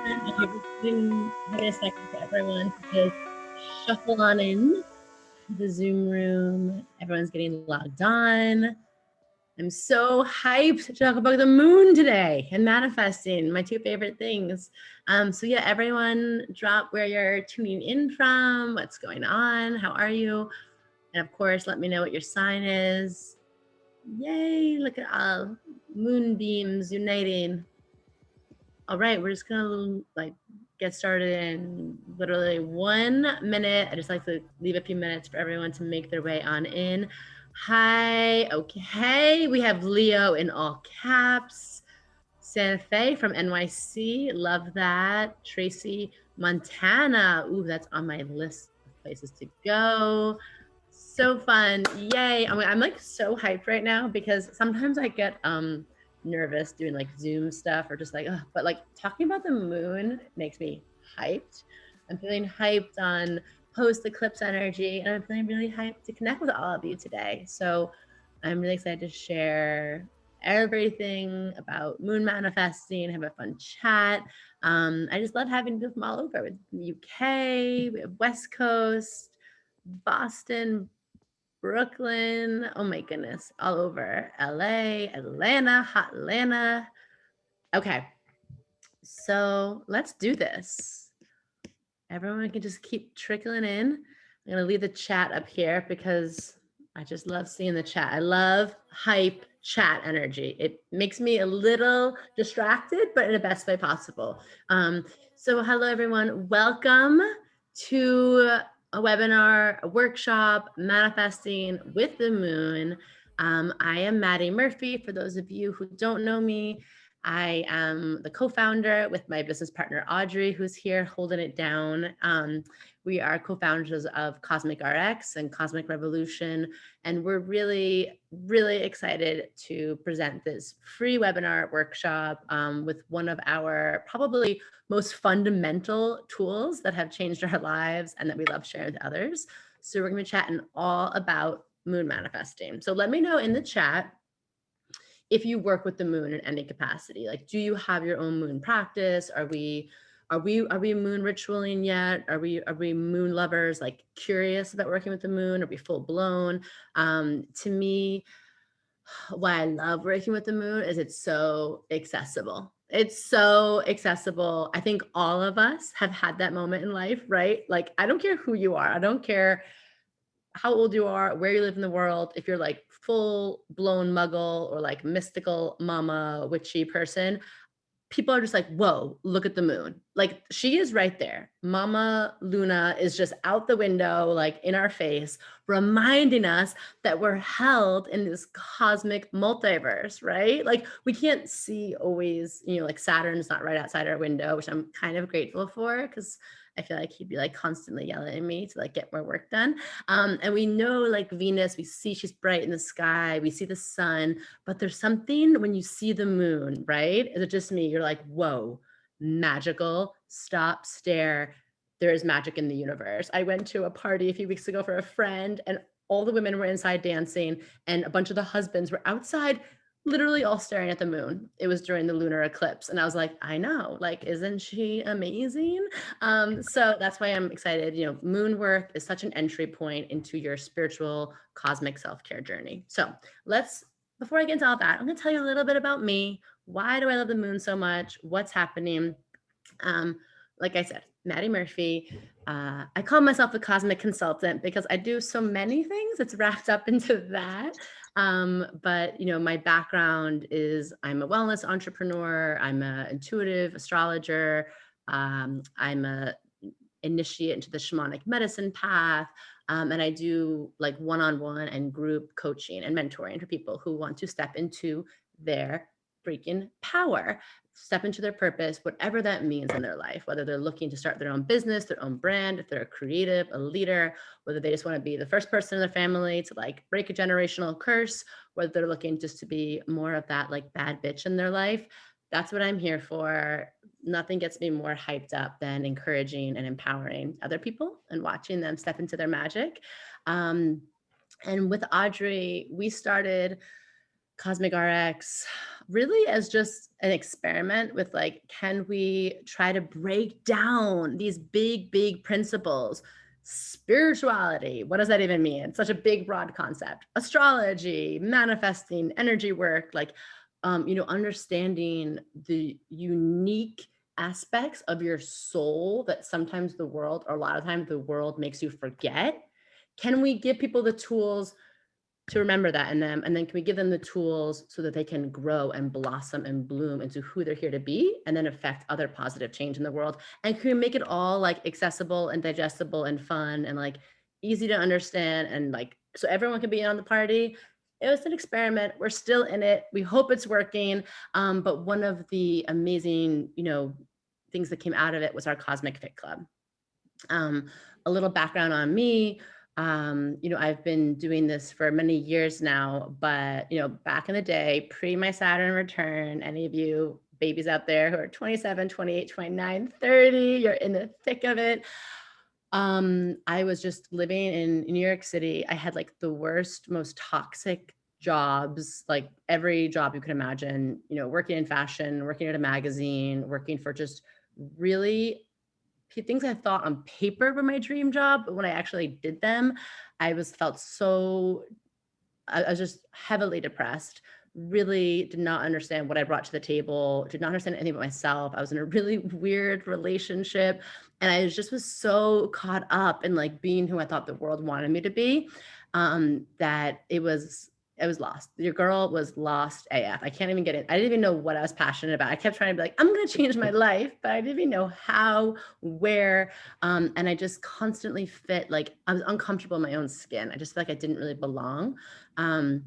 Okay, we're having a second for everyone to just shuffle on in to the Zoom room. Everyone's getting logged on. I'm so hyped to talk about the moon today and manifesting, my two favorite things. So yeah, everyone drop where you're tuning in from, what's going on, how are you? And of course, let me know what your sign is. Yay, look at all moonbeams uniting. All right, we're just gonna get started in literally 1 minute. I just like to leave a few minutes for everyone to make their way on in. Hi, okay, we have Leo in all caps. Santa Fe from NYC, love that. Tracy, Montana, ooh, that's on my list of places to go. So fun, yay. I'm like so hyped right now because sometimes I get nervous doing like Zoom stuff or just like, ugh, but like talking about the moon makes me hyped. I'm feeling hyped on post eclipse energy, and I'm feeling really hyped to connect with all of you today. So I'm really excited to share everything about moon manifesting, have a fun chat. I just love having people from all over with UK, we have West Coast, Boston, Brooklyn, oh my goodness, all over LA, Atlanta, hot Atlanta. Okay, so let's do this. Everyone can just keep trickling in. I'm gonna leave the chat up here because I just love seeing the chat. I love hype chat energy. It makes me a little distracted, but in the best way possible. So hello everyone, welcome to a webinar, a workshop, Manifesting with the Moon. I am Maddie Murphy. For those of you who don't know me, I am the co-founder with my business partner, Audrey, who's here holding it down. We are co-founders of Cosmic RX and Cosmic Revolution, and we're really, really excited to present this free webinar workshop with one of our probably most fundamental tools that have changed our lives and that we love sharing with others. So we're gonna be chatting all about moon manifesting. So let me know in the chat if you work with the moon in any capacity. Like, do you have your own moon practice? Are we moon ritualing yet? Are we moon lovers, like curious about working with the moon? Are we full blown? To me, why I love working with the moon is it's so accessible. It's so accessible. I think all of us have had that moment in life, right? Like, I don't care who you are. I don't care how old you are, where you live in the world, if you're like full blown muggle or like mystical mama witchy person, people are just like, whoa, look at the moon. Like, she is right there. Mama Luna is just out the window, like in our face, reminding us that we're held in this cosmic multiverse, right? Like, we can't see always, like Saturn's not right outside our window, which I'm kind of grateful for because I feel like he'd be like constantly yelling at me to like get more work done. And we know like Venus, we see she's bright in the sky, we see the sun, but there's something when you see the moon, right? Is it just me? You're like, whoa, magical, stop, stare. There is magic in the universe. I went to a party a few weeks ago for a friend, and all the women were inside dancing, and a bunch of the husbands were outside literally all staring at the moon. It was during the lunar eclipse. And I was like, I know, like, isn't she amazing? So that's why I'm excited. Moon work is such an entry point into your spiritual cosmic self-care journey. So before I get into all that, I'm gonna tell you a little bit about me. Why do I love the moon so much? What's happening? Like I said, Maddie Murphy. I call myself a cosmic consultant because I do so many things. It's wrapped up into that. But my background is I'm a wellness entrepreneur. I'm an intuitive astrologer. I'm a initiate into the shamanic medicine path. And I do like one-on-one and group coaching and mentoring for people who want to step into their freaking power, step into their purpose, whatever that means in their life, whether they're looking to start their own business, their own brand, if they're a creative, a leader, whether they just want to be the first person in their family to like break a generational curse, whether they're looking just to be more of that like bad bitch in their life. That's what I'm here for. Nothing gets me more hyped up than encouraging and empowering other people and watching them step into their magic. And with Audrey, we started Cosmic RX really as just an experiment with like, can we try to break down these big principles? Spirituality, what does that even mean? It's such a big, broad concept. Astrology, manifesting, energy work, like, understanding the unique aspects of your soul that sometimes the world, or a lot of times the world makes you forget. Can we give people the tools to remember that in them? And then can we give them the tools so that they can grow and blossom and bloom into who they're here to be and then affect other positive change in the world? And can we make it all like accessible and digestible and fun and like easy to understand and like so everyone can be in on the party? It was an experiment. We're still in it. We hope it's working. But one of the amazing, things that came out of it was our Cosmic Fit Club. A little background on me. I've been doing this for many years now, but, back in the day, pre my Saturn return, any of you babies out there who are 27, 28, 29, 30, you're in the thick of it. I was just living in New York City. I had like the worst, most toxic jobs, like every job you could imagine, working in fashion, working at a magazine, working for just really things I thought on paper were my dream job, but when I actually did them, I was just heavily depressed, really did not understand what I brought to the table, did not understand anything about myself. I was in a really weird relationship, and I was so caught up in like being who I thought the world wanted me to be, that I was lost. Your girl was lost AF. I can't even get it. I didn't even know what I was passionate about. I kept trying to be like, I'm going to change my life, but I didn't even know how, where. And I just constantly I was uncomfortable in my own skin. I just felt like I didn't really belong. I'll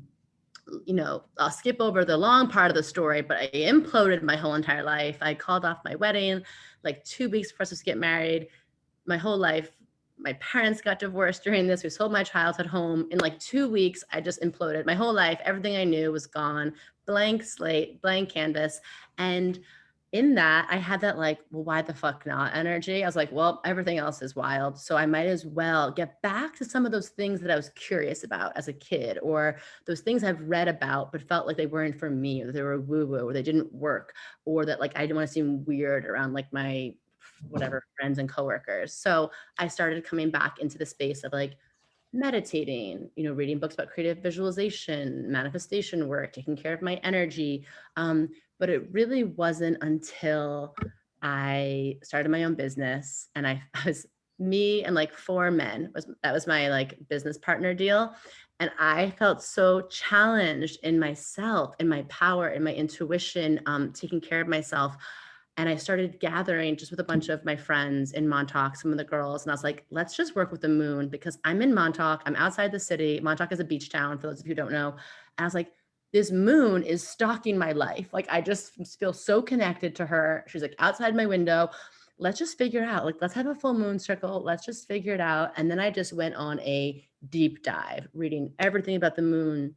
skip over the long part of the story, but I imploded my whole entire life. I called off my wedding like 2 weeks for us to get married. My whole life, my parents got divorced during this. We sold my childhood home. In like 2 weeks, I just imploded. My whole life, everything I knew was gone, blank slate, blank canvas. And in that, I had that like, well, why the fuck not energy? I was like, well, everything else is wild. So I might as well get back to some of those things that I was curious about as a kid, or those things I've read about, but felt like they weren't for me, or they were woo-woo, or they didn't work, or that like I didn't want to seem weird around like my whatever friends and coworkers. So I started coming back into the space of like meditating, reading books about creative visualization, manifestation work, taking care of my energy. But it really wasn't until I started my own business and I was me and like 4 men that was my like business partner deal. And I felt so challenged in myself, in my power, in my intuition, taking care of myself. And I started gathering just with a bunch of my friends in Montauk, some of the girls. And I was like, let's just work with the moon because I'm in Montauk. I'm outside the city. Montauk is a beach town, for those of you who don't know. And I was like, this moon is stalking my life. Like, I just feel so connected to her. She's like outside my window. Let's just figure it out. Like, let's have a full moon circle. Let's just figure it out. And then I just went on a deep dive, reading everything about the moon,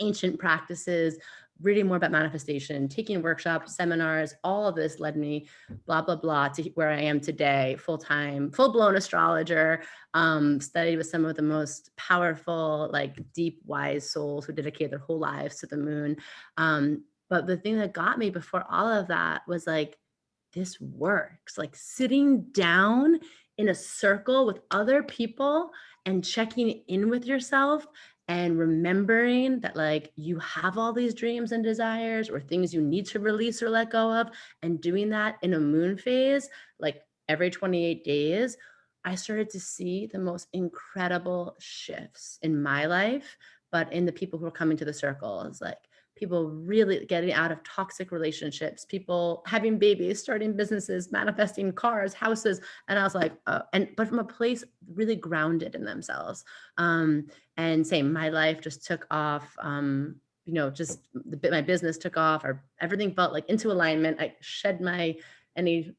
ancient practices, reading more about manifestation, taking workshops, seminars. All of this led me blah, blah, blah to where I am today, full-time, full-blown astrologer, studied with some of the most powerful, like deep, wise souls who dedicate their whole lives to the moon. But the thing that got me before all of that was like, this works. Like sitting down in a circle with other people and checking in with yourself and remembering that like you have all these dreams and desires or things you need to release or let go of, and doing that in a moon phase, like every 28 days, I started to see the most incredible shifts in my life, but in the people who are coming to the circle. It's like people really getting out of toxic relationships, people having babies, starting businesses, manifesting cars, houses. And I was like, but from a place really grounded in themselves. And same, my life just took off. Just my business took off, or everything felt like into alignment. I shed any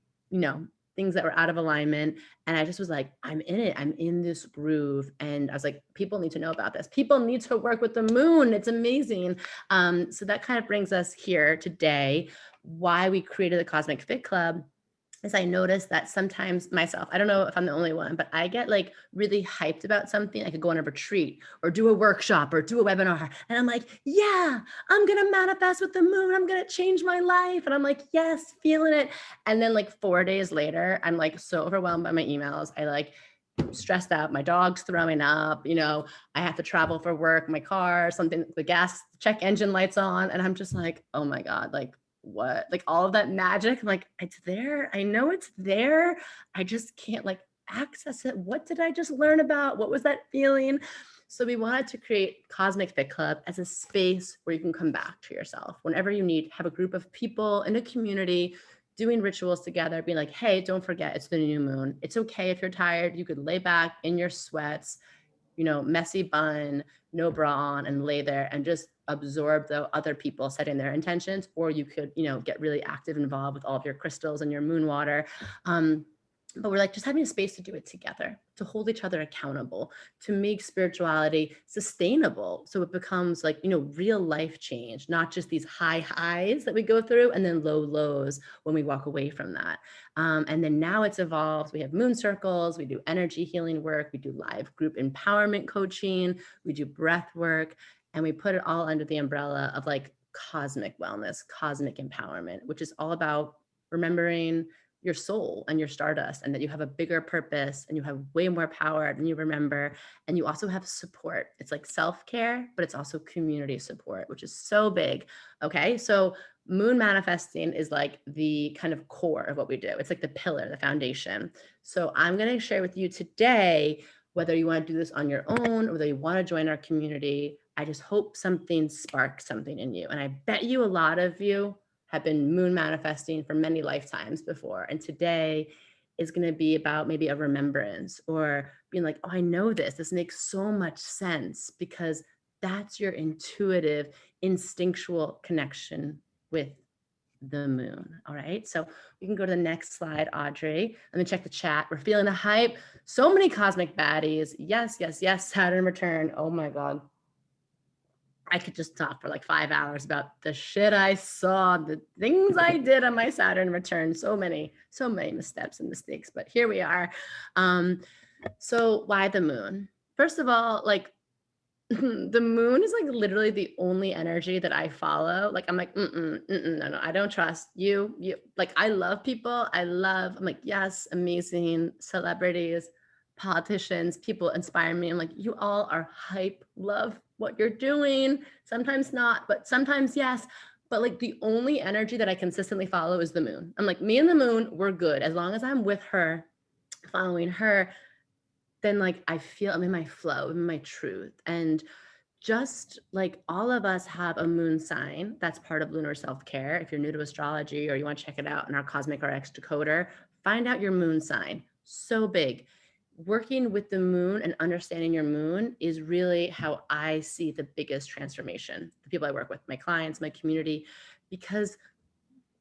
things that were out of alignment. And I just was like, I'm in it. I'm in this groove. And I was like, people need to know about this. People need to work with the moon. It's amazing. So that kind of brings us here today, why we created the Cosmic Fit Club. is I notice that sometimes myself, I don't know if I'm the only one, but I get like really hyped about something. I could go on a retreat or do a workshop or do a webinar. And I'm like, yeah, I'm going to manifest with the moon. I'm going to change my life. And I'm like, yes, feeling it. And then like 4 days later, I'm like so overwhelmed by my emails. I like stressed out. My dog's throwing up, I have to travel for work, my car, something, the gas check engine lights on. And I'm just like, oh my God, like, what, like all of that magic, I'm like, it's there, I know it's there, I just can't like access it. What did I just learn about? What was that feeling? So we wanted to create Cosmic Fit Club as a space where you can come back to yourself whenever you need, have a group of people in a community doing rituals together, being like, hey, don't forget it's the new moon, it's okay if you're tired, you could lay back in your sweats, messy bun, no bra on, and lay there and just absorb the other people setting their intentions. Or you could, get really active, involved with all of your crystals and your moon water. But we're like just having a space to do it together, to hold each other accountable, to make spirituality sustainable. So it becomes like, real life change, not just these high highs that we go through and then low lows when we walk away from that. And then now it's evolved. We have moon circles, we do energy healing work, we do live group empowerment coaching, we do breath work, and we put it all under the umbrella of like cosmic wellness, cosmic empowerment, which is all about remembering your soul and your stardust, and that you have a bigger purpose and you have way more power than you remember. And you also have support. It's like self-care, but it's also community support, which is so big. Okay. So moon manifesting is like the kind of core of what we do. It's like the pillar, the foundation. So I'm going to share with you today, whether you want to do this on your own or whether you want to join our community. I just hope something sparks something in you. And I bet you a lot of you have been moon manifesting for many lifetimes before. And today is going to be about maybe a remembrance or being like, oh, I know this. This makes so much sense, because that's your intuitive, instinctual connection with the moon. All right. So we can go to the next slide, Audrey. Let me check the chat. We're feeling the hype. So many cosmic baddies. Yes, yes, yes. Saturn return. Oh my God. I could just talk for like 5 hours about the shit I saw, the things I did on my Saturn return. So many missteps and mistakes, but here we are. So why the moon? First of all, like the moon is like literally the only energy that I follow. Like I'm like, no, I don't trust you. Like, I love people. I'm like, yes, amazing celebrities, politicians, people inspire me. I'm like, you all are hype, love what you're doing. Sometimes not, but sometimes yes. But like the only energy that I consistently follow is the moon. I'm like, me and the moon, we're good. As long as I'm with her, following her, then like I feel I'm in my flow, I'm in my truth. And just like all of us have a moon sign, that's part of lunar self-care. If you're new to astrology or you want to check it out in our Cosmic RX Decoder, find out your moon sign. So big. Working with the moon and understanding your moon is really how I see the biggest transformation. The people I work with, my clients, my community, because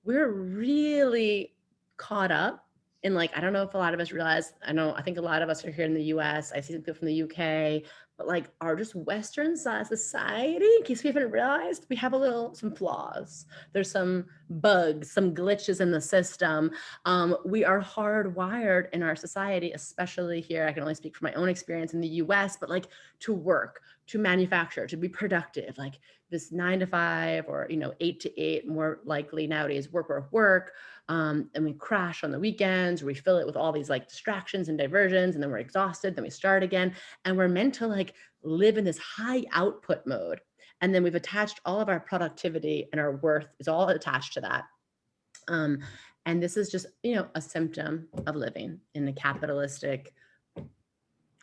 we're really caught up in, like, I don't know if a lot of us realize, I think a lot of us are here in the US. I see some people from the UK, but like our just Western society, in case we haven't realized, we have some flaws. There's some bugs, some glitches in the system. We are hardwired in our society, especially here. I can only speak from my own experience in the US, but like to work, to manufacture, to be productive, like this 9 to 5 or 8 to 8, more likely nowadays, work. And we crash on the weekends, we fill it with all these like distractions and diversions, and then we're exhausted, then we start again. And we're meant to like live in this high output mode. And then we've attached all of our productivity and our worth is all attached to that. And this is just, a symptom of living in a capitalistic,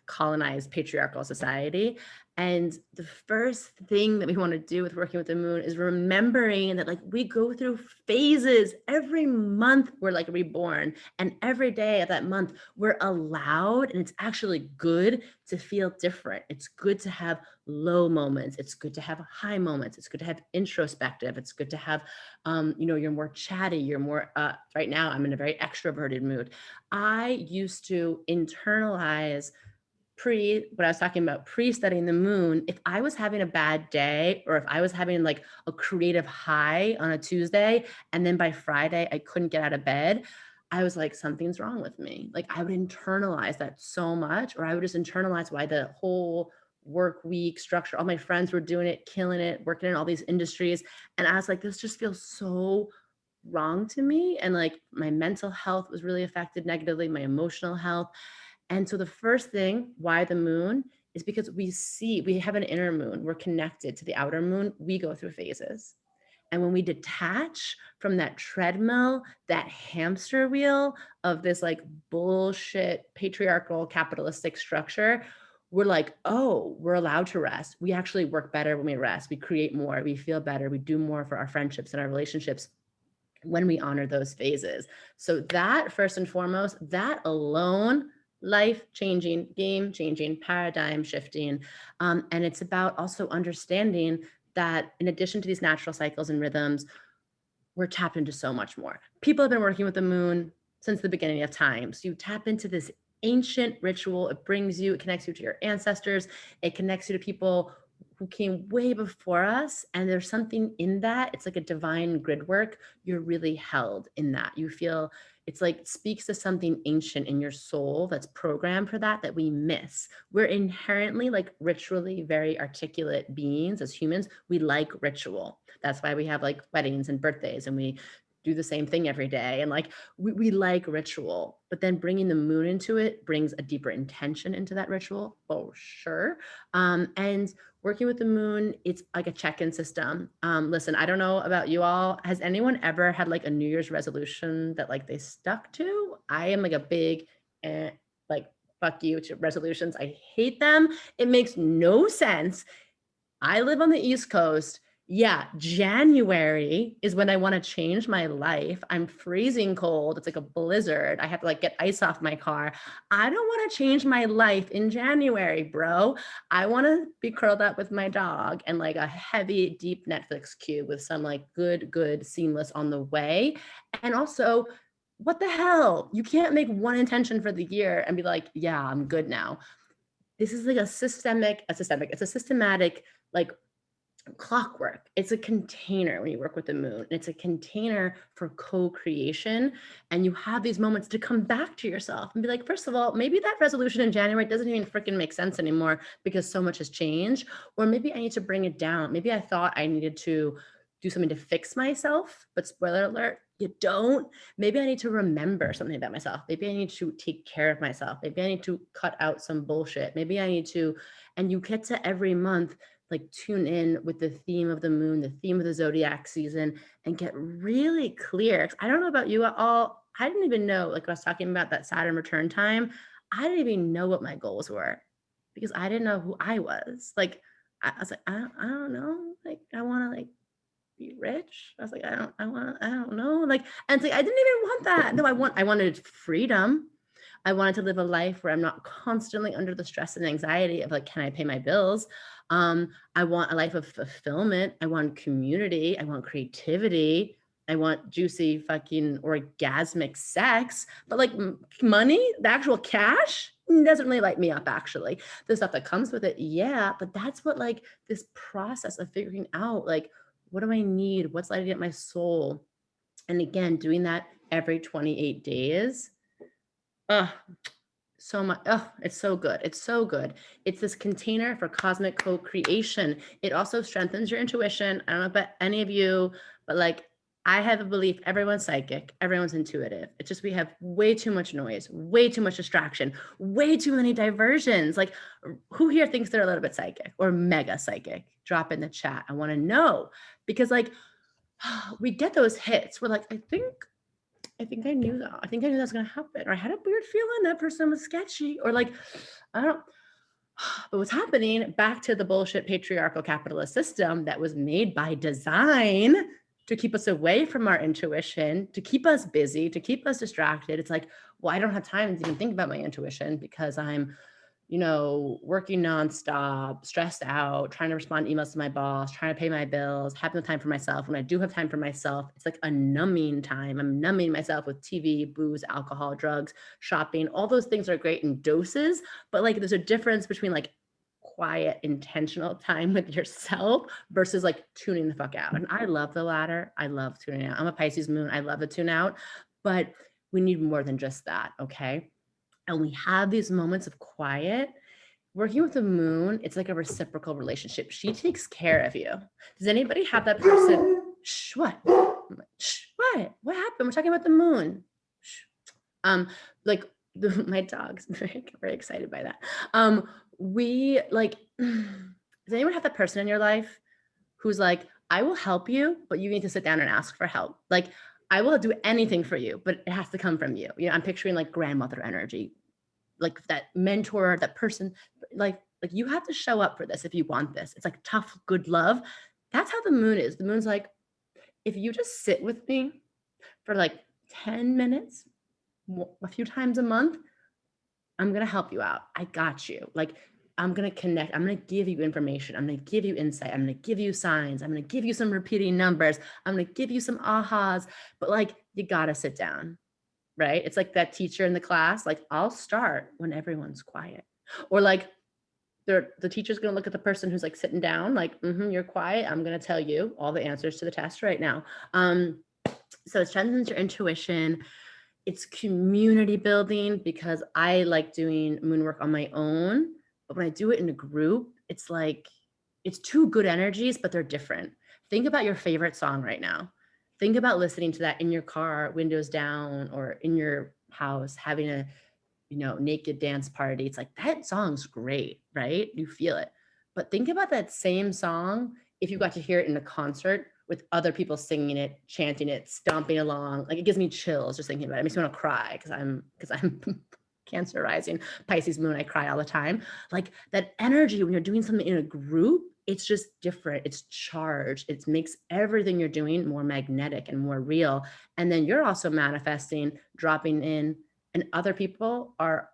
colonized, patriarchal society. And the first thing that we want to do with working with the moon is remembering that like we go through phases. Every month we're like reborn, and every day of that month we're allowed, and it's actually good to feel different. It's good to have low moments. It's good to have high moments. It's good to have introspective. It's good to have, you're more chatty. You're more, right now I'm in a very extroverted mood. I used to internalize what I was talking about, pre-studying the moon. If I was having a bad day, or if I was having like a creative high on a Tuesday, and then by Friday I couldn't get out of bed, I was like, something's wrong with me. Like I would internalize that so much, or I would just internalize why the whole work week structure, all my friends were doing it, killing it, working in all these industries. And I was like, this just feels so wrong to me. And like my mental health was really affected negatively, my emotional health. And so the first thing, why the moon, is because we have an inner moon. We're connected to the outer moon. We go through phases. And when we detach from that treadmill, that hamster wheel of this like bullshit patriarchal capitalistic structure, we're like, oh, we're allowed to rest. We actually work better when we rest. We create more, we feel better, we do more for our friendships and our relationships when we honor those phases. So that first and foremost, that alone, life changing, game changing, paradigm shifting. And it's about also understanding that in addition to these natural cycles and rhythms, we're tapped into so much more. People have been working with the moon since the beginning of time. So you tap into this ancient ritual. It brings you, it connects you to your ancestors. It connects you to people who came way before us. And there's something in that. It's like a divine grid work. You're really held in that. You feel it's like speaks to something ancient in your soul that's programmed for that we miss. We're inherently like ritually very articulate beings as humans. We like ritual. That's why we have like weddings and birthdays and we do the same thing every day. And like we like ritual, but then bringing the moon into it brings a deeper intention into that ritual. Oh, sure. And working with the moon, it's like a check-in system. Listen, I don't know about you all. Has anyone ever had like a New Year's resolution that like they stuck to? I am like a big, like, fuck you to resolutions. I hate them. It makes no sense. I live on the East Coast. Yeah, January is when I want to change my life. I'm freezing cold. It's like a blizzard. I have to like get ice off my car. I don't want to change my life in January, bro. I want to be curled up with my dog and like a heavy, deep Netflix queue with some like good seamless on the way. And also, what the hell? You can't make one intention for the year and be like, yeah, I'm good now. This is like it's a systematic like clockwork. It's a container when you work with the moon. It's a container for co-creation. And you have these moments to come back to yourself and be like, first of all, maybe that resolution in January doesn't even freaking make sense anymore because so much has changed. Or maybe I need to bring it down. Maybe I thought I needed to do something to fix myself, but spoiler alert, you don't. Maybe I need to remember something about myself. Maybe I need to take care of myself. Maybe I need to cut out some bullshit. Maybe I need to, and you get to every month like tune in with the theme of the moon, the theme of the zodiac season, and get really clear. I don't know about you all. I didn't even know, like I was talking about that Saturn return time, I didn't even know what my goals were because I didn't know who I was. Like, I was like, I don't know. Like, I want to like be rich. I was like, I don't know. Like, and it's like, I didn't even want that. No, I wanted freedom. I wanted to live a life where I'm not constantly under the stress and anxiety of like, can I pay my bills? I want a life of fulfillment. I want community. I want creativity. I want juicy fucking orgasmic sex. But like money, the actual cash doesn't really light me up actually. The stuff that comes with it, yeah. But that's what like this process of figuring out like, what do I need? What's lighting up my soul? And again, doing that every 28 days. So much. Oh, it's so good. It's so good. It's this container for cosmic co-creation. It also strengthens your intuition. I don't know about any of you, but like I have a belief everyone's psychic, everyone's intuitive. It's just we have way too much noise, way too much distraction, way too many diversions. Like who here thinks they're a little bit psychic or mega psychic? Drop in the chat. I want to know because like we get those hits. We're like, I think I knew that. I think I knew that was going to happen. Or I had a weird feeling that person was sketchy. Or like, I don't. But what's happening back to the bullshit patriarchal capitalist system that was made by design to keep us away from our intuition, to keep us busy, to keep us distracted. It's like, well, I don't have time to even think about my intuition because I'm working nonstop, stressed out, trying to respond to emails to my boss, trying to pay my bills, having the time for myself. When I do have time for myself, it's like a numbing time. I'm numbing myself with TV, booze, alcohol, drugs, shopping. All those things are great in doses, but like there's a difference between like quiet, intentional time with yourself versus like tuning the fuck out. And I love the latter. I love tuning out. I'm a Pisces moon. I love to tune out, but We need more than just that, okay? And we have these moments of quiet. Working with the moon, it's like a reciprocal relationship. She takes care of you. Does anybody have that person? Shh, what? Shh, what? What happened? We're talking about the moon. Shh. Like my dog's very, very excited by that. We like, does anyone have that person in your life who's like, I will help you, but you need to sit down and ask for help. Like, I will do anything for you, but it has to come from you. You know, I'm picturing like grandmother energy, like that mentor, that person, like you have to show up for this if you want this. It's like tough, good love. That's how the moon is. The moon's like, if you just sit with me for like 10 minutes, a few times a month, I'm going to help you out. I got you. Like, I'm going to connect. I'm going to give you information. I'm going to give you insight. I'm going to give you signs. I'm going to give you some repeating numbers. I'm going to give you some ahas, but like, you got to sit down, right? It's like that teacher in the class, like, I'll start when everyone's quiet. Or like, the teacher's going to look at the person who's like sitting down, like, you're quiet. I'm going to tell you all the answers to the test right now. So it strengthens your intuition. It's community building, because I like doing moon work on my own, but when I do it in a group, it's like, it's two good energies, but they're different. Think about your favorite song right now. Think about listening to that in your car, windows down, or in your house, having a, naked dance party. It's like, that song's great, right? You feel it. But think about that same song if you got to hear it in a concert with other people singing it, chanting it, stomping along. Like, it gives me chills just thinking about it. It makes me want to cry because I'm Cancer rising, Pisces moon. I cry all the time. Like, that energy when you're doing something in a group, it's just different. It's charged. It makes everything you're doing more magnetic and more real. And then you're also manifesting, dropping in, and other people are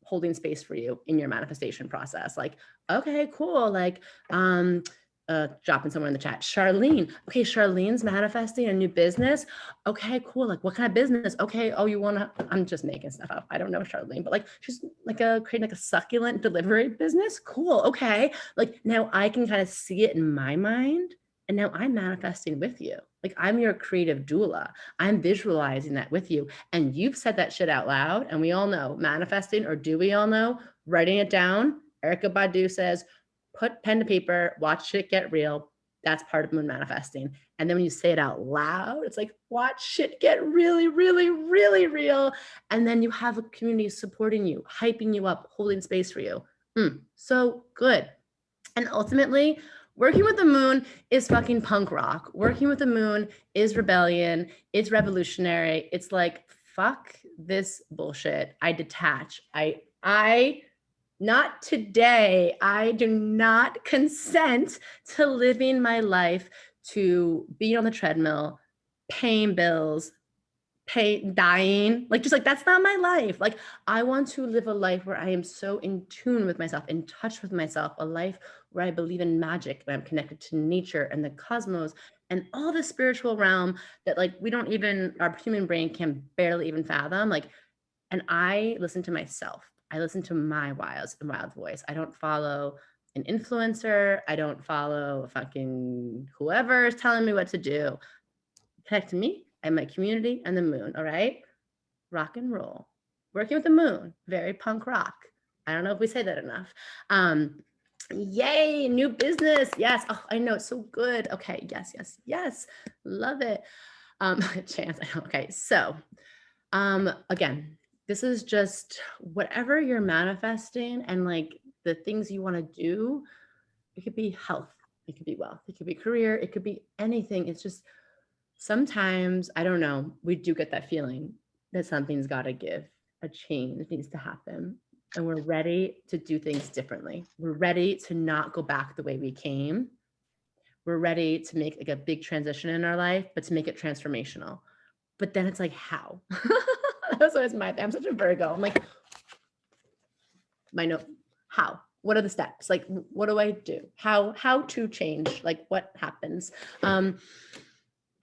holding space for you in your manifestation process. Like, okay, cool. Like, dropping someone in the chat. Charlene. Okay, Charlene's manifesting a new business. Okay, cool. Like, what kind of business? Okay, oh, you want to, I'm just making stuff up. I don't know Charlene, but like, she's like creating like a succulent delivery business. Cool. Okay. Like, now I can kind of see it in my mind. And now I'm manifesting with you. Like, I'm your creative doula. I'm visualizing that with you. And you've said that shit out loud. And we all know manifesting, or do we all know? Writing it down. Erykah Badu says, put pen to paper, watch it get real. That's part of moon manifesting. And then when you say it out loud, it's like, watch shit get really, really, really real. And then you have a community supporting you, hyping you up, holding space for you. So good. And ultimately, working with the moon is fucking punk rock. Working with the moon is rebellion. It's revolutionary. It's like, fuck this bullshit. I detach. I not today. I do not consent to living my life to being on the treadmill, paying bills, dying. Like, just like, that's not my life. Like, I want to live a life where I am so in tune with myself, in touch with myself, a life where I believe in magic, where I'm connected to nature and the cosmos and all the spiritual realm that, like, we don't even, our human brain can barely even fathom. Like, and I listen to myself. I listen to my wild voice. I don't follow an influencer. I don't follow fucking whoever is telling me what to do. Connect to me and my community and the moon. All right. Rock and roll. Working with the moon. Very punk rock. I don't know if we say that enough. Yay, new business. Yes. Oh, I know, it's so good. Okay. Yes. Love it. Chance. Okay. So, again, this is just whatever you're manifesting, and like the things you want to do. It could be health, it could be wealth, it could be career, it could be anything. It's just, sometimes, I don't know, we do get that feeling that something's got to give, a change needs to happen, and we're ready to do things differently. We're ready to not go back the way we came. We're ready to make like a big transition in our life, but to make it transformational. But then it's like, how? That's always my thing. I'm such a Virgo. I'm like, my note, how? What are the steps? Like, what do I do? How to change? Like, what happens? And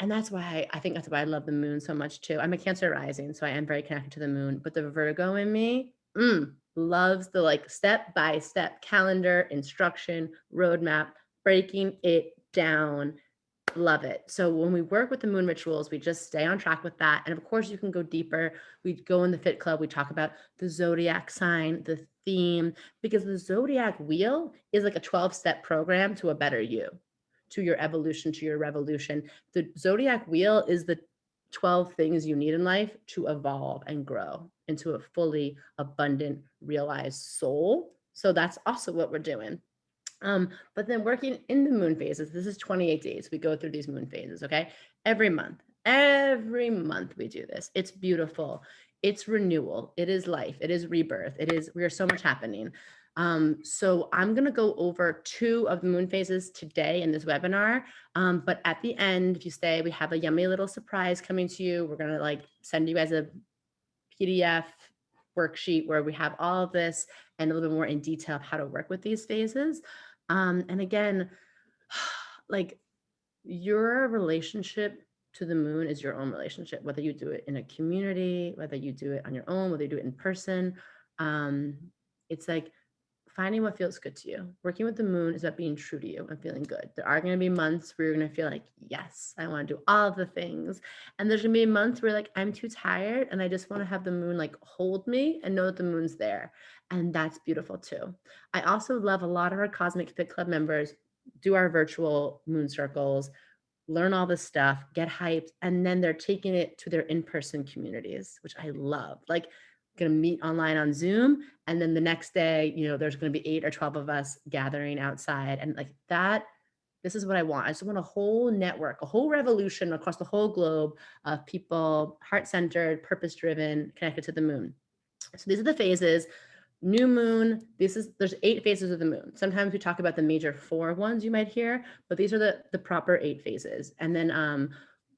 that's why I think that's why I love the moon so much too. I'm a Cancer rising, so I am very connected to the moon, but the Virgo in me loves the like step-by-step calendar, instruction, roadmap, breaking it down, Love it. So when we work with the moon rituals, we just stay on track with that. And of course, you can go deeper. We go in the Fit Club, we talk about the zodiac sign, the theme, because the zodiac wheel is like a 12-step program to a better you, to your evolution, to your revolution. The zodiac wheel is the 12 things you need in life to evolve and grow into a fully abundant, realized soul. So that's also what we're doing. But then working in the moon phases, this is 28 days. We go through these moon phases, okay? Every month we do this. It's beautiful. It's renewal. It is life. It is rebirth. We are so much happening. So I'm going to go over 2 of the moon phases today in this webinar. But at the end, if you stay, we have a yummy little surprise coming to you. We're going to like send you guys a PDF worksheet where we have all of this and a little bit more in detail of how to work with these phases. And again, like your relationship to the moon is your own relationship, whether you do it in a community, whether you do it on your own, whether you do it in person. It's like finding what feels good to you. Working with the moon is about being true to you and feeling good. There are going to be months where you're going to feel like, yes, I want to do all of the things. And there's going to be months where like, I'm too tired and I just want to have the moon like hold me and know that the moon's there. And that's beautiful too. I also love a lot of our Cosmic Fit Club members do our virtual moon circles, learn all this stuff, get hyped, and then they're taking it to their in-person communities, which I love. Like, going to meet online on Zoom, and then the next day, there's going to be 8 or 12 of us gathering outside, and like that. This is what I want. I just want a whole network, a whole revolution across the whole globe of people, heart-centered, purpose-driven, connected to the moon. So these are the phases. New moon, there's 8 phases of the moon. Sometimes we talk about the major 4 ones you might hear, but these are the proper 8 phases. And then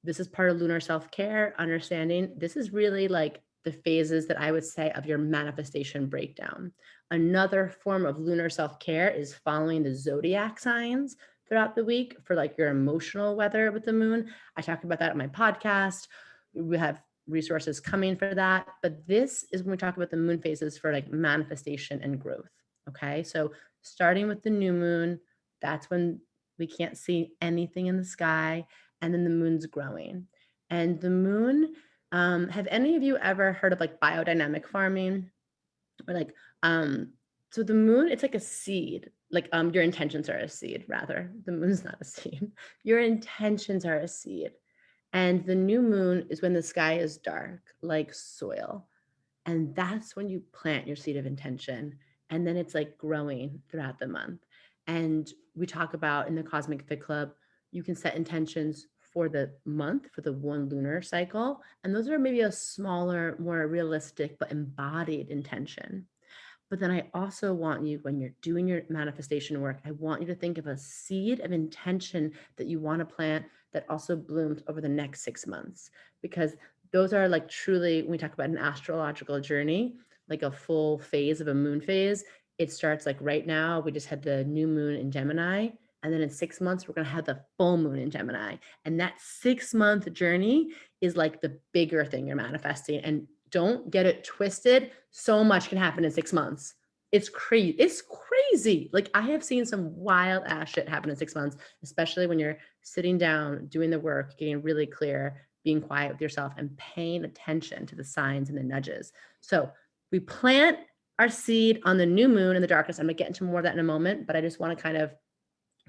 this is part of lunar self-care, understanding. This is really like the phases that I would say of your manifestation breakdown. Another form of lunar self-care is following the zodiac signs throughout the week for like your emotional weather with the moon. I talk about that on my podcast. We have resources coming for that. But this is when we talk about the moon phases for like manifestation and growth. Okay. So starting with the new moon, that's when we can't see anything in the sky. And then the moon's growing. And the moon, have any of you ever heard of like biodynamic farming? Or like, so the moon, it's like a seed. Like your intentions are a seed, rather. The moon's not a seed. Your intentions are a seed. And the new moon is when the sky is dark, like soil. And that's when you plant your seed of intention. And then it's like growing throughout the month. And we talk about in the Cosmic Fit Club, you can set intentions for the month, for the one lunar cycle. And those are maybe a smaller, more realistic, but embodied intention. But then I also want you, when you're doing your manifestation work, I want you to think of a seed of intention that you want to plant that also blooms over the next 6 months. Because those are like truly, when we talk about an astrological journey, like a full phase of a moon phase, it starts like right now, we just had the new moon in Gemini. And then in 6 months, we're going to have the full moon in Gemini. And that 6-month journey is like the bigger thing you're manifesting. And don't get it twisted. So much can happen in 6 months. It's crazy. It's crazy. Like I have seen some wild ass shit happen in 6 months, especially when you're sitting down, doing the work, getting really clear, being quiet with yourself and paying attention to the signs and the nudges. So we plant our seed on the new moon in the darkness. I'm gonna get into more of that in a moment, but I just want to kind of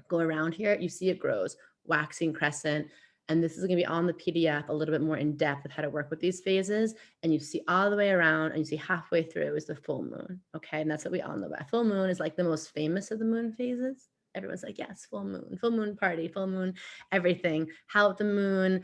go around here. You see it grows, waxing crescent. And this is going to be on the PDF, a little bit more in depth of how to work with these phases. And you see all the way around and you see halfway through is the full moon. Okay. And that's what we all know about. Full moon is like the most famous of the moon phases. Everyone's like, yes, full moon party, full moon, everything. How the moon.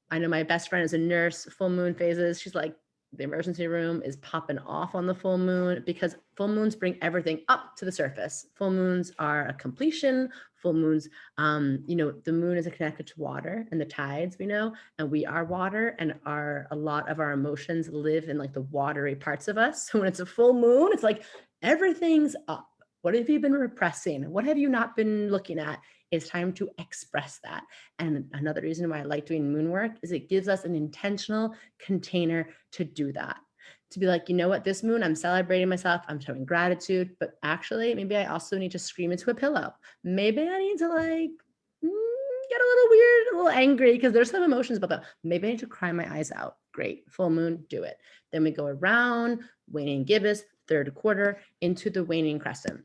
I know my best friend is a nurse, full moon phases. She's like, the emergency room is popping off on the full moon because full moons bring everything up to the surface. Full moons are a completion. Full moons, the moon is connected to water and the tides, we know, and we are water, and a lot of our emotions live in like the watery parts of us. So when it's a full moon, it's like everything's up. What have you been repressing? What have you not been looking at? It's time to express that. And another reason why I like doing moon work is it gives us an intentional container to do that. To be like, you know what, this moon, I'm celebrating myself, I'm showing gratitude, but actually, maybe I also need to scream into a pillow. Maybe I need to like get a little weird, a little angry because there's some emotions about that. Maybe I need to cry my eyes out. Great. Full moon, do it. Then we go around waning gibbous, third quarter into the waning crescent.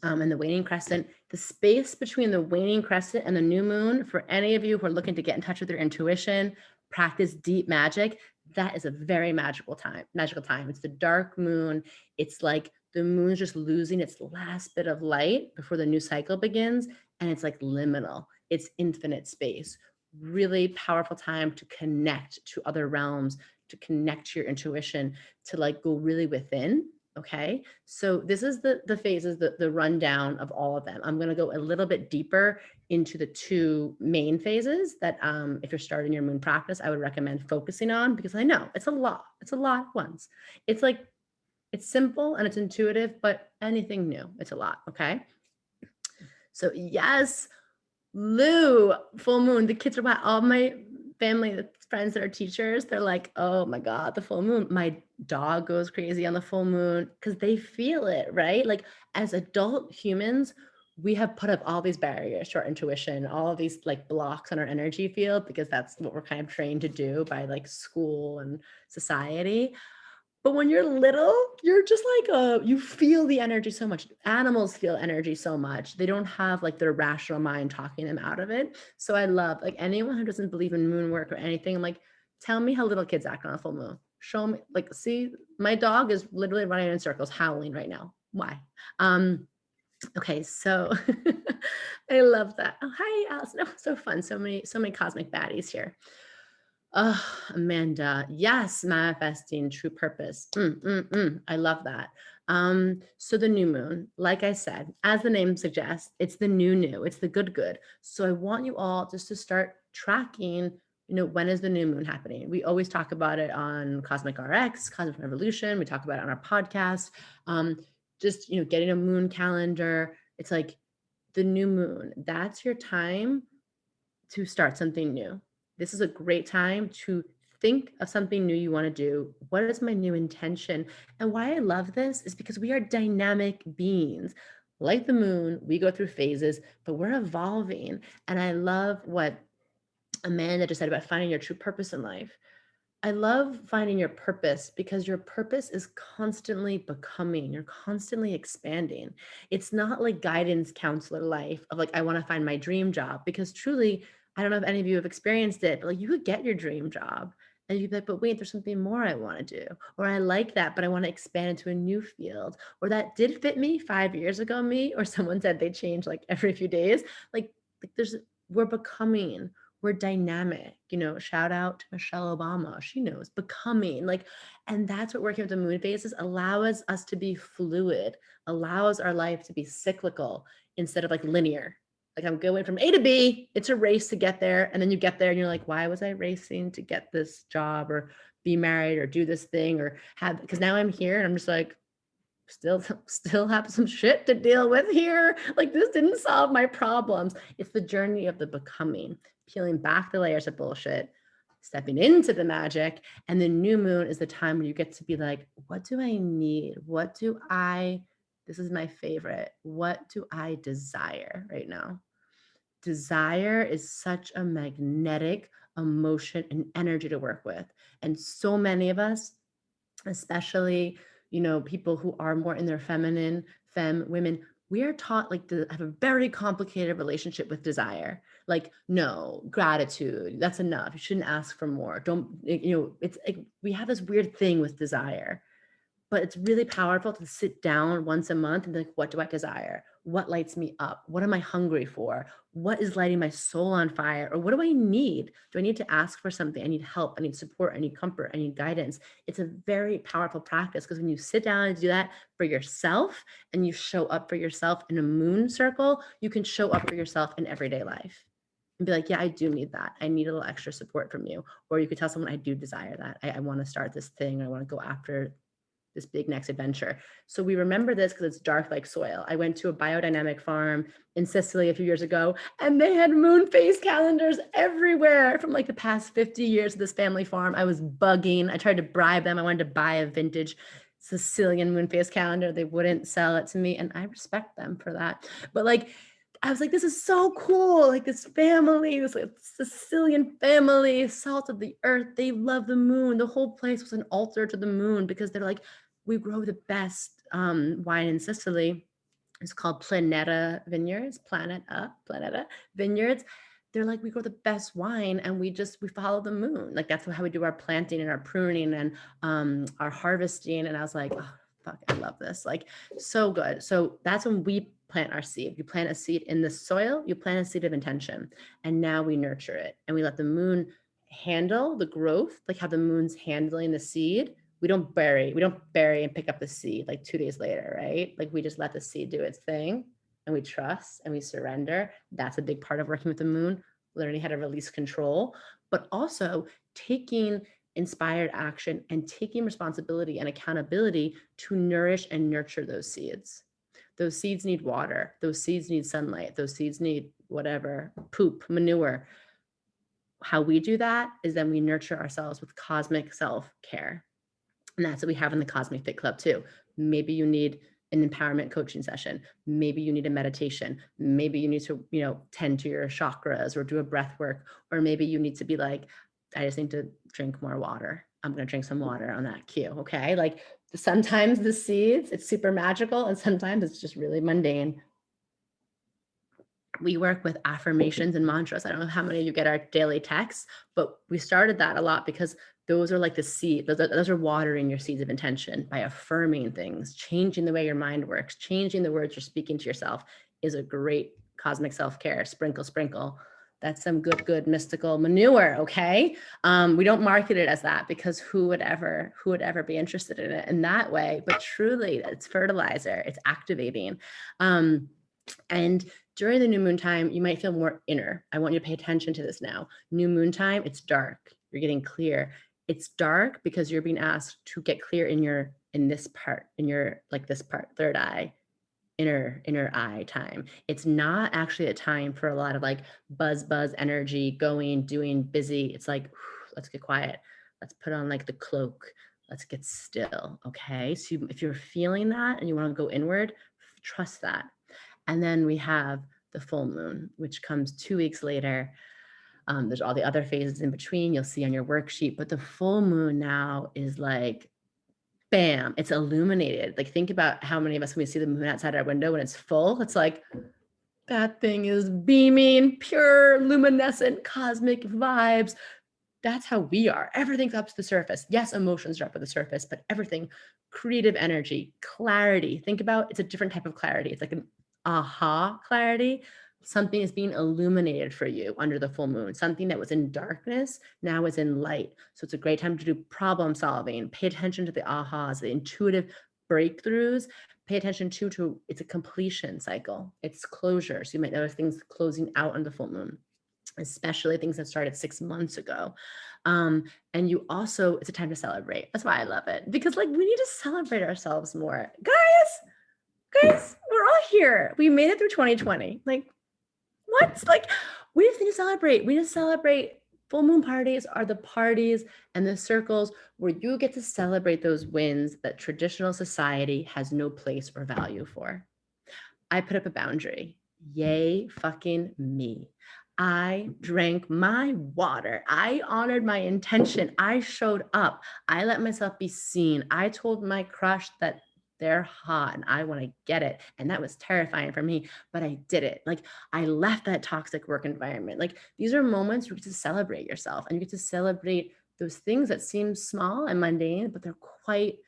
And the waning crescent, the space between the waning crescent and the new moon, for any of you who are looking to get in touch with your intuition, practice deep magic, that is a very magical time. It's the dark moon. It's like the moon's just losing its last bit of light before the new cycle begins. And it's like liminal. It's infinite space. Really powerful time to connect to other realms, to connect to your intuition, to like go really within. Okay, so this is the phases, the rundown of all of them. I'm going to go a little bit deeper into the two main phases that if you're starting your moon practice, I would recommend focusing on, because I know it's a lot at once. It's like, it's simple and it's intuitive, but anything new, it's a lot. Okay, so yes, Lou, full moon, the kids are, all my family, the friends that are teachers, they're like, oh my God, the full moon. My dog goes crazy on the full moon because they feel it, right? Like as adult humans, we have put up all these barriers to our intuition, all of these like blocks on our energy field, because that's what we're kind of trained to do by like school and society. But when you're little, you're just like, you feel the energy so much. Animals feel energy so much. They don't have like their rational mind talking them out of it. So I love like anyone who doesn't believe in moon work or anything, I'm like, tell me how little kids act on a full moon. Show me, like, see, my dog is literally running in circles, howling right now. Why? Okay, so I love that. Oh, hi, Alice. No, so fun. So many cosmic baddies here. Oh, Amanda, yes, manifesting true purpose. I love that. So the new moon, like I said, as the name suggests, it's the new, it's the good. So I want you all just to start tracking, when is the new moon happening? We always talk about it on Cosmic RX, Cosmic Revolution. We talk about it on our podcast. Just, getting a moon calendar. It's like the new moon, that's your time to start something new. This is a great time to think of something new you want to do. What is my new intention? And why I love this is because we are dynamic beings. Like the moon, we go through phases, but we're evolving. And I love what Amanda just said about finding your true purpose in life. I love finding your purpose because your purpose is constantly becoming, you're constantly expanding. It's not like guidance counselor life of like, I want to find my dream job, because truly, I don't know if any of you have experienced it, but like you could get your dream job and you'd be like, but wait, there's something more I want to do. Or I like that, but I want to expand into a new field. Or that did fit me 5 years ago, me, or someone said they change like every few days. Like we're becoming, we're dynamic, shout out to Michelle Obama. She knows becoming, like, and that's what working with the moon phases allows us to be fluid, allows our life to be cyclical instead of like linear. Like I'm going from A to B, it's a race to get there. And then you get there and you're like, why was I racing to get this job or be married or do this thing or have, because now I'm here and I'm just like, still have some shit to deal with here. Like this didn't solve my problems. It's the journey of the becoming, peeling back the layers of bullshit, stepping into the magic. And the new moon is the time where you get to be like, what do I need? This is my favorite. What do I desire right now? Desire is such a magnetic emotion and energy to work with. And so many of us, especially people who are more in their feminine, women, we are taught like to have a very complicated relationship with desire. Like, no, gratitude, that's enough. You shouldn't ask for more. It's like we have this weird thing with desire. But it's really powerful to sit down once a month and be like, what do I desire? What lights me up? What am I hungry for? What is lighting my soul on fire? Or what do I need? Do I need to ask for something? I need help. I need support. I need comfort. I need guidance. It's a very powerful practice, because when you sit down and do that for yourself and you show up for yourself in a moon circle, you can show up for yourself in everyday life and be like, yeah, I do need that. I need a little extra support from you. Or you could tell someone, I do desire that. I want to start this thing. I want to go after this big next adventure. So we remember this because it's dark like soil. I went to a biodynamic farm in Sicily a few years ago, and they had moon phase calendars everywhere from like the past 50 years of this family farm. I was bugging. I tried to bribe them. I wanted to buy a vintage Sicilian moon phase calendar. They wouldn't sell it to me, and I respect them for that. But like, I was like, this is so cool. Like this family, this like Sicilian family, salt of the earth. They love the moon. The whole place was an altar to the moon because they're like, we grow the best wine in Sicily. It's called Planeta Vineyards, Planeta Vineyards. They're like, we grow the best wine and we follow the moon. Like that's how we do our planting and our pruning and our harvesting. And I was like, oh, fuck, I love this. Like so good. So that's when we plant our seed. You plant a seed in the soil, you plant a seed of intention. And now we nurture it and we let the moon handle the growth, like how the moon's handling the seed. We don't bury and pick up the seed like 2 days later, right? Like we just let the seed do its thing and we trust and we surrender. That's a big part of working with the moon, learning how to release control, but also taking inspired action and taking responsibility and accountability to nourish and nurture those seeds. Those seeds need water. Those seeds need sunlight. Those seeds need whatever, poop, manure. How we do that is then we nurture ourselves with cosmic self-care. And that's what we have in the Cosmic Fit Club too. Maybe you need an empowerment coaching session. Maybe you need a meditation. Maybe you need to, tend to your chakras or do a breath work. Or maybe you need to be like, I just need to drink more water. I'm going to drink some water on that cue. Okay. Like sometimes the seeds, it's super magical. And sometimes it's just really mundane. We work with affirmations and mantras. I don't know how many of you get our daily texts, but we started that a lot because those are like the seed. Those are watering your seeds of intention by affirming things, changing the way your mind works, changing the words you're speaking to yourself is a great cosmic self-care. Sprinkle, sprinkle. That's some good mystical manure. Okay. We don't market it as that because who would ever be interested in it in that way? But truly it's fertilizer, it's activating. And during the new moon time, you might feel more inner. I want you to pay attention to this now. New moon time, it's dark. You're getting clear. It's dark because you're being asked to get clear in this part, this part, third eye, inner eye time. It's not actually a time for a lot of like buzz energy, going, doing, busy. It's like, let's get quiet. Let's put on like the cloak. Let's get still. Okay. So if you're feeling that and you want to go inward, trust that. And then we have the full moon, which comes 2 weeks later. There's all the other phases in between you'll see on your worksheet, but the full moon now is like, bam, it's illuminated. Like think about how many of us, when we see the moon outside our window when it's full, it's like, that thing is beaming, pure, luminescent, cosmic vibes. That's how we are. Everything's up to the surface. Yes, emotions are up to the surface, but everything, creative energy, clarity. Think about, it's a different type of clarity. It's like an aha clarity. Something is being illuminated for you under the full moon. Something that was in darkness now is in light. So it's a great time to do problem solving. Pay attention to the ahas, the intuitive breakthroughs. Pay attention to it's a completion cycle. It's closure. So you might notice things closing out on the full moon, especially things that started 6 months ago. And you also, it's a time to celebrate. That's why I love it, because like we need to celebrate ourselves more. Guys, we're all here. We made it through 2020. Like what? Like we just need to celebrate. We need to celebrate. Full moon parties are the parties and the circles where you get to celebrate those wins that traditional society has no place or value for. I put up a boundary. Yay, fucking me. I drank my water. I honored my intention. I showed up. I let myself be seen. I told my crush that they're hot and I want to get it. And that was terrifying for me, but I did it. Like I left that toxic work environment. Like these are moments where you get to celebrate yourself and you get to celebrate those things that seem small and mundane, but they're quite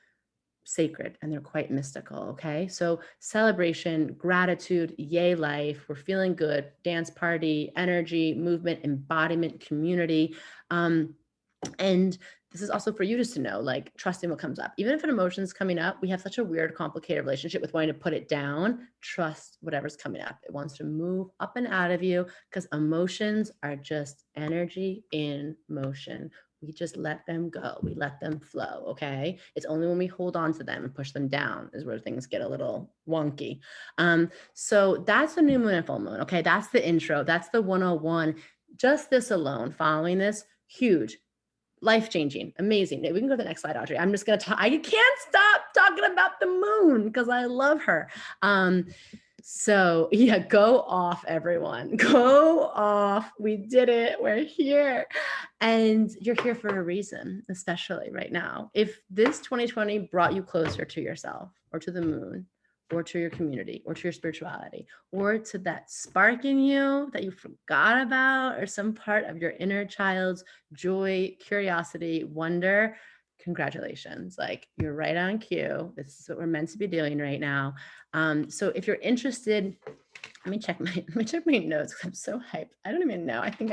sacred and they're quite mystical. Okay. So celebration, gratitude, yay life. We're feeling good. Dance party, energy, movement, embodiment, community. And this is also for you just to know, like trusting what comes up. Even if an emotion is coming up, we have such a weird, complicated relationship with wanting to put it down. Trust whatever's coming up. It wants to move up and out of you because emotions are just energy in motion. We just let them go. We let them flow. Okay. It's only when we hold on to them and push them down is where things get a little wonky. So that's the new moon and full moon. Okay. That's the intro. That's the 101. Just this alone, following this, huge. Life-changing, amazing. We can go to the next slide, Audrey. I'm just going to talk. I can't stop talking about the moon because I love her. So yeah, go off, everyone. Go off. We did it. We're here. And you're here for a reason, especially right now. If this 2020 brought you closer to yourself or to the moon or to your community or to your spirituality or to that spark in you that you forgot about or some part of your inner child's joy, curiosity, wonder, congratulations. Like you're right on cue. This is what we're meant to be doing right now. So if you're interested, let me check my notes because I'm so hyped. I don't even know. I think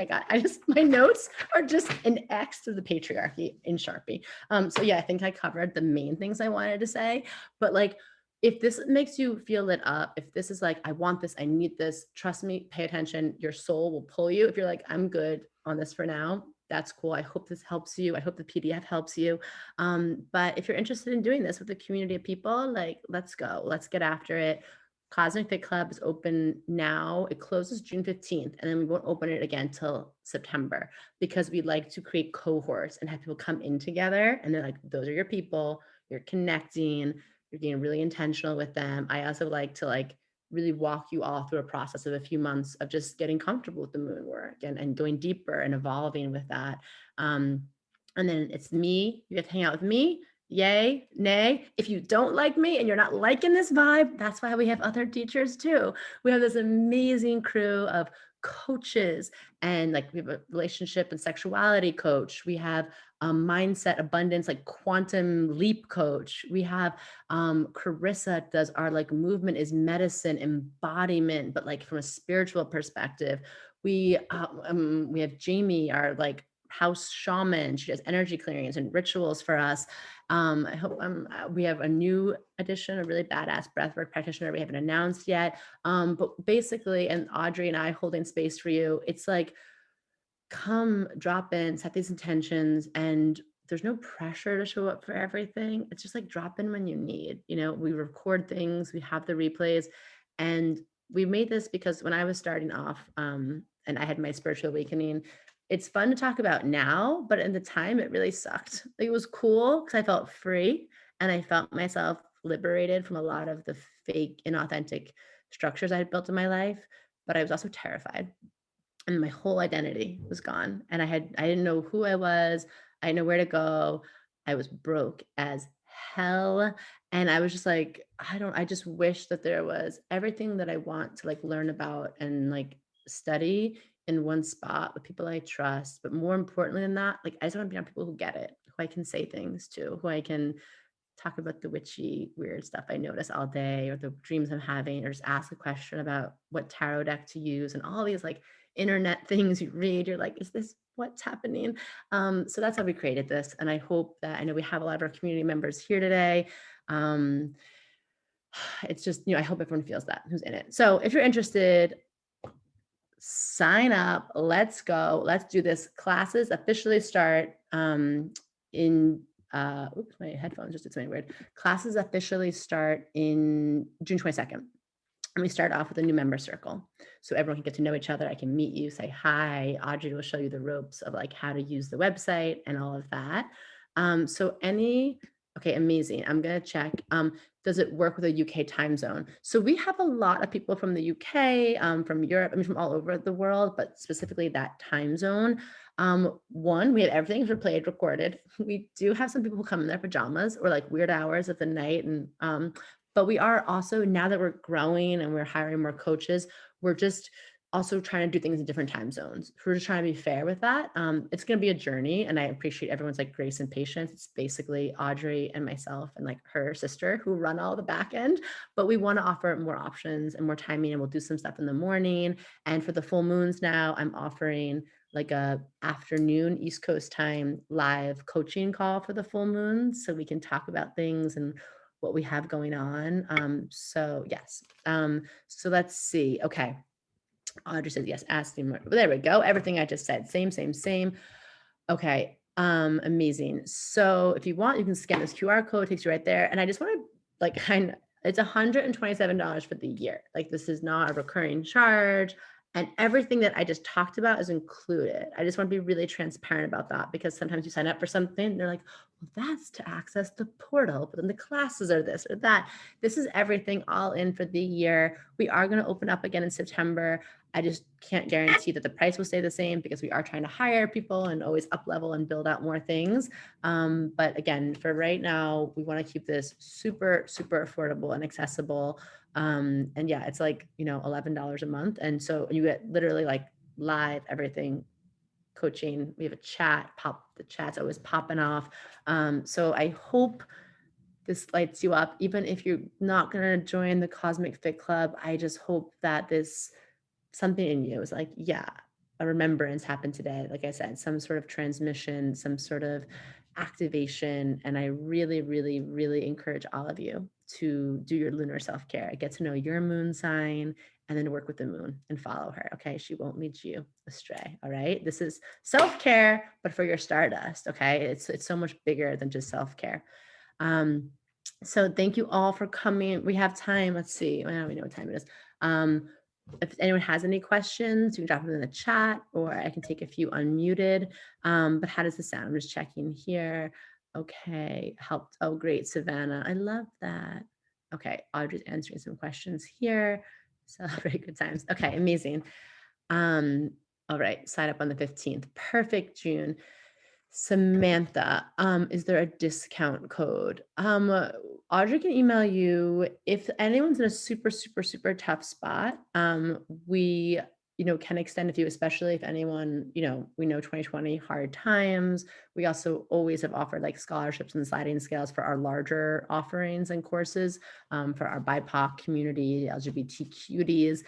my notes are just an X to the patriarchy in Sharpie. So yeah, I think I covered the main things I wanted to say, but like, if this makes you feel lit up, if this is like, I want this, I need this, trust me, pay attention, your soul will pull you. If you're like, I'm good on this for now, that's cool. I hope this helps you. I hope the PDF helps you. But if you're interested in doing this with a community of people, like, let's go, let's get after it. Cosmic Fit Club is open now. It closes June 15th, and then we won't open it again till September because we like to create cohorts and have people come in together. And they're like, those are your people, you're connecting, you're being really intentional with them. I also like to really walk you all through a process of a few months of just getting comfortable with the moon work and going deeper and evolving with that. And then it's me, you have to hang out with me. Yay, nay. If you don't like me and you're not liking this vibe, that's why we have other teachers too. We have this amazing crew of coaches, and like we have a relationship and sexuality coach. We have a mindset abundance, like quantum leap coach. We have Carissa does our like movement is medicine embodiment, but like from a spiritual perspective. We have Jamie, our like house shaman. She does energy clearings and rituals for us. I hope we have a new addition, a really badass breathwork practitioner we haven't announced yet. But basically, and Audrey and I holding space for you, it's like, come drop in, set these intentions, and there's no pressure to show up for everything. It's just like drop in when you need. We record things, we have the replays, and we made this because when I was starting off, and I had my spiritual awakening, it's fun to talk about now, but at the time it really sucked. It was cool because I felt free and I felt myself liberated from a lot of the fake, inauthentic structures I had built in my life, but I was also terrified and my whole identity was gone. And I didn't know who I was. I didn't know where to go. I was broke as hell. And I was just like, I just wish that there was everything that I want to like learn about and like study in one spot with people I trust. But more importantly than that, like I just want to be around people who get it, who I can say things to, who I can talk about the witchy, weird stuff I notice all day or the dreams I'm having, or just ask a question about what tarot deck to use and all these like internet things you read. You're like, is this what's happening? So that's how we created this. And I hope that, I know we have a lot of our community members here today. It's just, I hope everyone feels that who's in it. So if you're interested, sign up. Let's go. Let's do this. Classes officially start in oops, my headphones just did something weird. Classes officially start in June 22nd. And we start off with a new member circle. So everyone can get to know each other. I can meet you, say hi. Audrey will show you the ropes of like how to use the website and all of that. Okay, amazing. I'm going to check. Does it work with a UK time zone? So we have a lot of people from the UK, from Europe, from all over the world, but specifically that time zone. One, we have everything replayed, recorded. We do have some people who come in their pajamas or like weird hours of the night. And, but we are also, now that we're growing and we're hiring more coaches, we're just also trying to do things in different time zones. We're just trying to be fair with that. It's going to be a journey, and I appreciate everyone's like grace and patience. It's basically Audrey and myself and like her sister who run all the back end, but we want to offer more options and more timing, and we'll do some stuff in the morning. And for the full moons now, I'm offering like a afternoon East Coast time live coaching call for the full moons, so we can talk about things and what we have going on. So yes. So let's see. Okay. Audrey says yes, ask me more. There we go. Everything I just said. Same. Okay. Amazing. So if you want, you can scan this QR code, it takes you right there. And I just want to like it's $127 for the year. Like this is not a recurring charge. And everything that I just talked about is included. I just want to be really transparent about that, because sometimes you sign up for something and they're like, that's to access the portal, but then the classes are this or that. This is everything all in for the year. We are going to open up again in September. I just can't guarantee that the price will stay the same because we are trying to hire people and always up level and build out more things. But again, for right now, we want to keep this super, super affordable and accessible. And yeah, it's like, $11 a month. And so you get literally like live everything coaching. We have a chat, the chat's always popping off. So I hope this lights you up. Even if you're not going to join the Cosmic Fit Club, I just hope that this something in you is like, yeah, a remembrance happened today. Like I said, some sort of transmission, some sort of activation. And I really, really, really encourage all of you to do your lunar self-care. Get to know your moon sign and then work with the moon and follow her. Okay. She won't lead you astray. All right. This is self-care, but for your stardust. Okay. It's so much bigger than just self-care. So thank you all for coming. We have time. Let's see. Well, we know what time it is. If anyone has any questions, you can drop them in the chat or I can take a few unmuted. But how does this sound? I'm just checking here. Okay, helped. Oh, great, Savannah. I love that. Okay, Audrey's answering some questions here. Celebrate good times. Okay, amazing. All right, sign up on the 15th. Perfect, June. Samantha, is there a discount code? Audrey can email you if anyone's in a super, super, super tough spot. We, can extend a few, especially if anyone, we know 2020 hard times. We also always have offered like scholarships and sliding scales for our larger offerings and courses for our BIPOC community, LGBT cuties.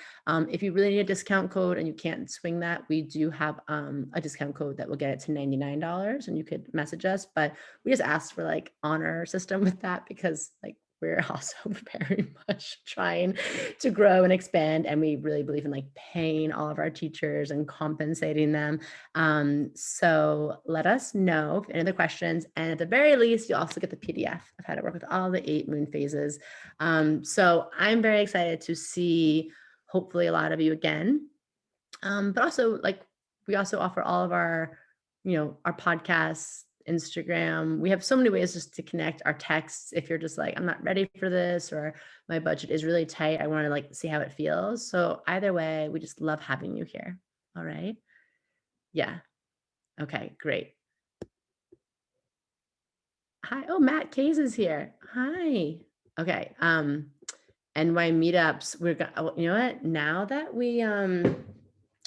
If you really need a discount code and you can't swing that, we do have a discount code that will get it to $99 and you could message us, but we just asked for like honor system with that because like we're also very much trying to grow and expand. And we really believe in like paying all of our teachers and compensating them. So let us know if any other questions. And at the very least, you'll also get the PDF of how to work with all the 8 moon phases. So I'm very excited to see hopefully a lot of you again. But also like we also offer all of our, our podcasts, Instagram. We have so many ways just to connect, our texts. If you're just like, I'm not ready for this, or my budget is really tight, I want to like see how it feels. So either way, we just love having you here. All right. Yeah. Okay, great. Hi. Oh, Matt Case is here. Hi. Okay. NY meetups. We're gonna, you know what? Now that we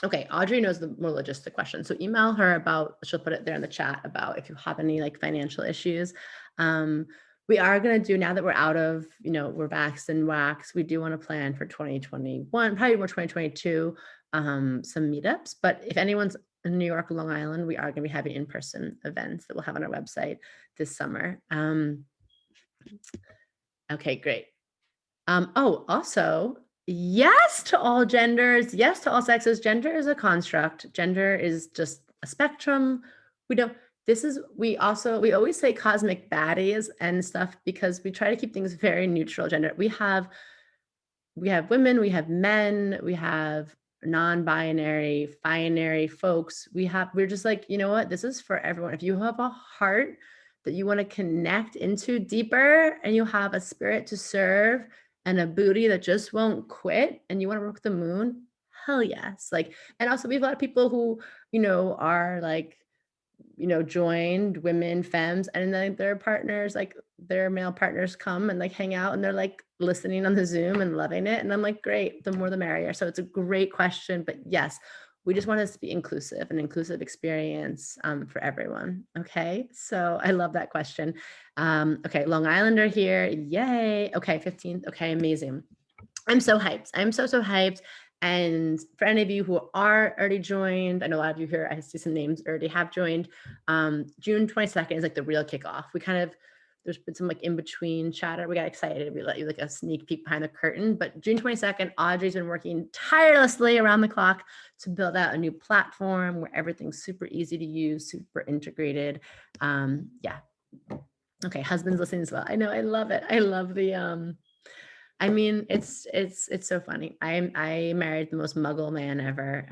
okay, Audrey knows the more logistic question. So email her about, she'll put it there in the chat about if you have any like financial issues. We are going to do, now that we're out of, we're vaxxed and waxed, we do want to plan for 2021, probably more 2022, some meetups. But if anyone's in New York, Long Island, we are going to be having in-person events that we'll have on our website this summer. Okay, great. Oh, also, yes to all genders, yes to all sexes. Gender is a construct. Gender is just a spectrum. We always say cosmic baddies and stuff because we try to keep things very neutral gender. We have women, we have men, we have non-binary, binary folks. We're just like, you know what? This is for everyone. If you have a heart that you want to connect into deeper and you have a spirit to serve and a booty that just won't quit and you want to work with the moon, hell yes. Like, and also we have a lot of people who, are like, joined women, femmes, and then their partners, like their male partners come and like hang out and they're like listening on the Zoom and loving it. And I'm like, great, the more the merrier. So it's a great question, but yes, we just want us to be inclusive, an inclusive experience for everyone. Okay, so I love that question. Okay, Long Islander here, yay. Okay, 15th, okay, amazing. I'm so hyped. I'm so hyped. And for any of you who are already joined, I know a lot of you here, I see some names already have joined. June 22nd is like the real kickoff. There's been some like in between chatter. We got excited. We let you like a sneak peek behind the curtain, but June 22nd, Audrey's been working tirelessly around the clock to build out a new platform where everything's super easy to use, super integrated. Yeah. Okay. Husband's listening as well. I know. I love it. I love the, I mean, it's so funny. I married the most muggle man ever.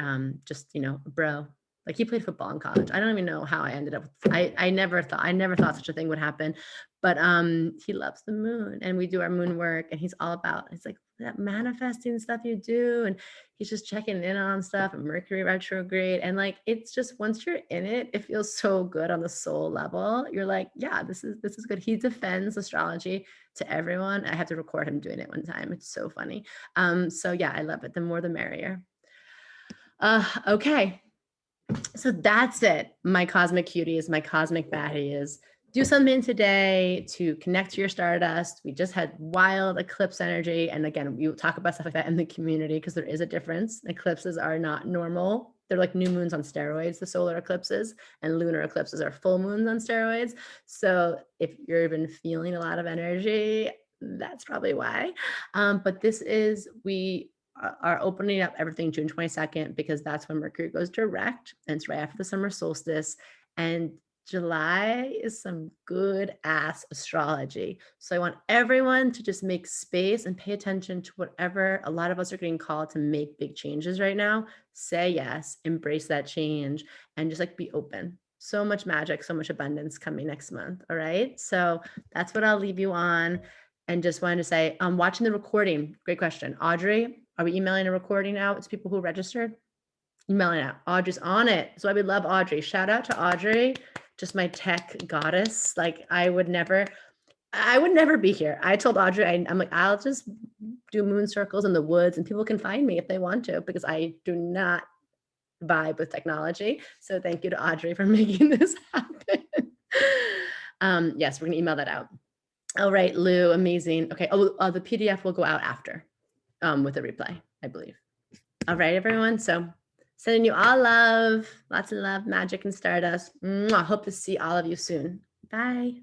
Just, bro, Like he played football in college. I don't even know how I ended up with, I never thought such a thing would happen. But he loves the moon, and we do our moon work, and he's all about, it's like that manifesting stuff you do, and he's just checking in on stuff, and Mercury retrograde, and like it's just, once you're in it, it feels so good on the soul level. You're like, yeah, this is good. He defends astrology to everyone. I have to record him doing it one time. It's so funny. So yeah, I love it. The more the merrier. Okay. So that's it. My cosmic cuties, my cosmic baddies. Do something today to connect to your stardust. We just had wild eclipse energy. And again, we talk about stuff like that in the community because there is a difference. Eclipses are not normal. They're like new moons on steroids, the solar eclipses, and lunar eclipses are full moons on steroids. So if you're even feeling a lot of energy, that's probably why. But this is, we are opening up everything June 22nd, because that's when Mercury goes direct, and it's right after the summer solstice. And July is some good ass astrology. So I want everyone to just make space and pay attention to whatever. A lot of us are getting called to make big changes right now. Say yes, embrace that change, and just like be open. So much magic, so much abundance coming next month. All right. So that's what I'll leave you on. And just wanted to say, I'm watching the recording. Great question. Audrey, are we emailing a recording out to people who registered? Emailing out. Audrey's on it. So I would love Audrey. Shout out to Audrey, just my tech goddess. Like I would never be here. I told Audrey, I'm like, I'll just do moon circles in the woods and people can find me if they want to, because I do not vibe with technology. So thank you to Audrey for making this happen. Yes, we're gonna email that out. All right, Lou, amazing. Okay, the PDF will go out after with the replay, I believe. All right, everyone. So sending you all love, lots of love, magic, and stardust. Hope to see all of you soon. Bye.